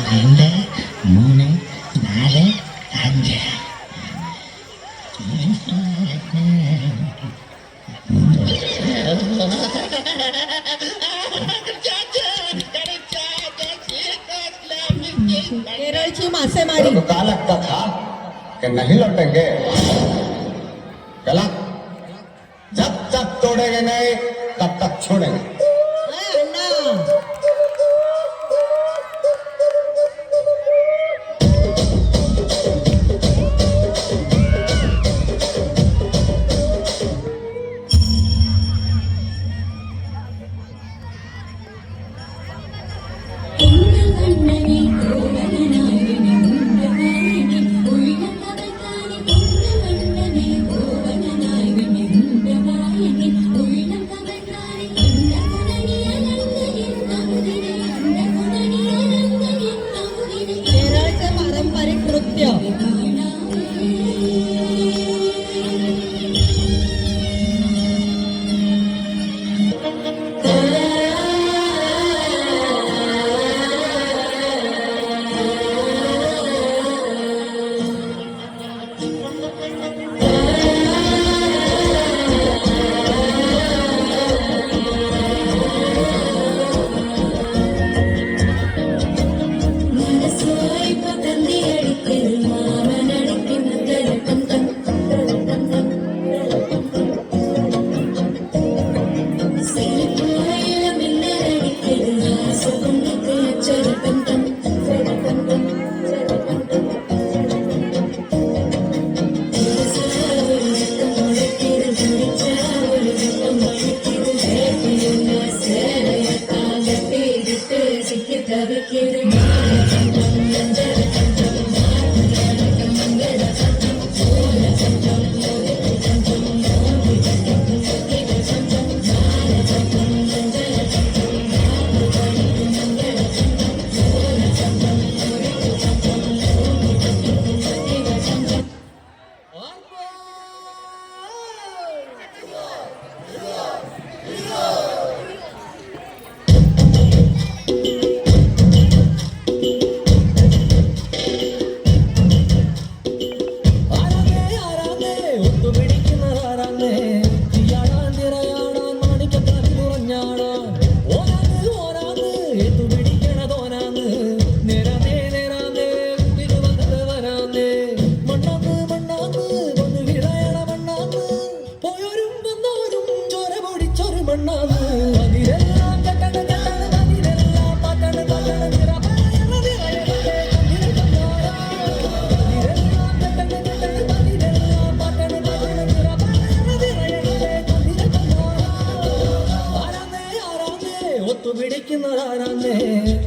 രണ്ട് മൂന്ന് നാല് അഞ്ച്. केरळची मासेमारी. का लगता था कि नहीं लौटेंगे? गलत. जब तक तोड़ेंगे नहीं तब तक छोड़ेंगे.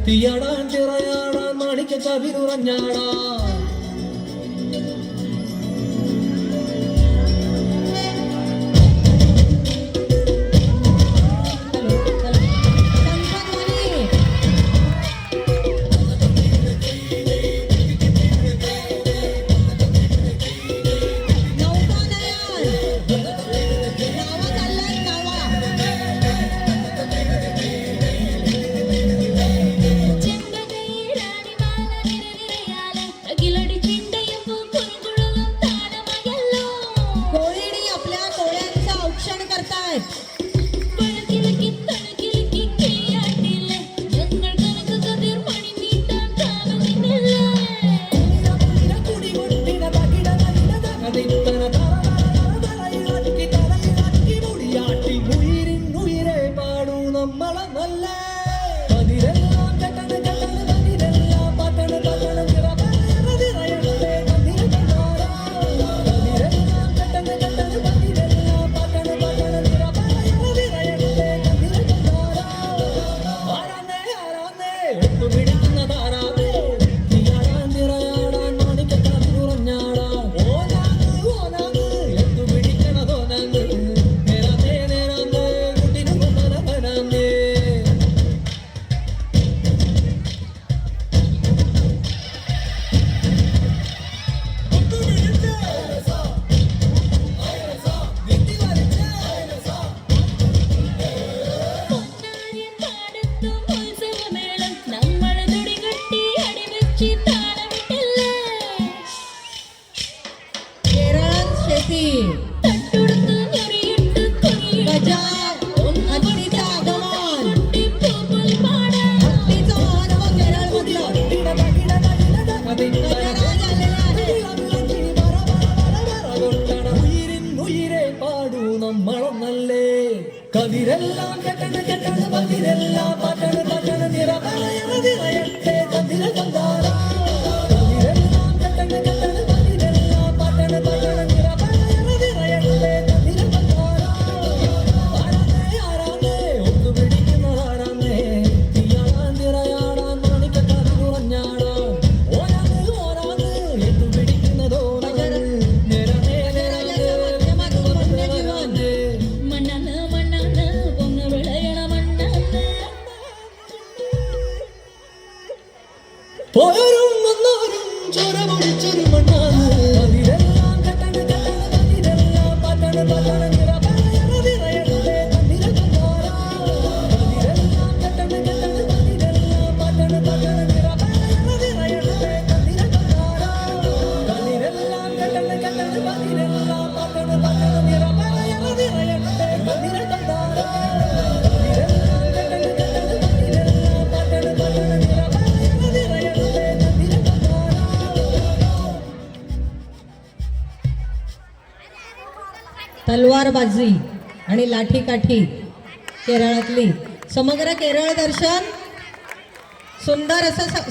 തീയാടാൻ ചിറയാടാൻ മാണിക്ക കവിരുറഞ്ഞാടാ. Gil കെട്ടണ കെട്ടണ പതിരെല്ലാം പട്ടണ പട്ടണ നിറപറയണ നിറയട്ടെ തന്നിര തന്താര പതിരെല്ലാം കെട്ടണ കെട്ടണ പതിരെല്ലാം പട്ടണ പട്ടണ നിറപറയണ നിറയട്ടെ തന്നിര തന്താര ആരാമേ ആരാമേ ഒത്തു പിടിക്കുന്നതാരാമേ തീയാടാൻ തിറയാടാൻ മാണിക്കക്കാതിൽ ഉറഞ്ഞാടാൻ ഓരാണ് ഓരാണ് എത്തു പിടിക്കുന്നതോ നിറമേ മണ്ണാണ് മണ്ണാണ് പൊങ്ങ വിളയണ മണ്ണാണ് പോരും വന്നോരും ചോര പൊടിച്ചൊരു മണ്ണാണ് പതിരെല്ലാം കെട്ടണ കെട്ടണ പതിരെല്ലാം പട്ടണ പട്ടണ നിറപറയണ നിറയട്ടെ തന്നിര തന്താര പതിരെല്ലാം കെട്ടണ കെട്ടണ പതിരെല്ലാം പട്ടണ പട്ടണ നിറപറയണ നിറയട്ടെ തന്നിര തന്താര പതിരെല്ലാം കെട്ടണ കെട്ടണ പതിരെല്ലാം പട്ടണ പട്ടണ നിറപറയണ നിറയട്ടെ തന്നിര തന്താര പതിരെല്ലാം കെട്ടണ കെട്ടണ പതിരെല്ലാം പട്ടണ പട്ടണ നിറപറയണ നിറയട്ടെ തന്നിര തന്താര तलवारबाजी आणि लाठीकाठी केरळातली समग्र केरळ दर्शन सुंदर असं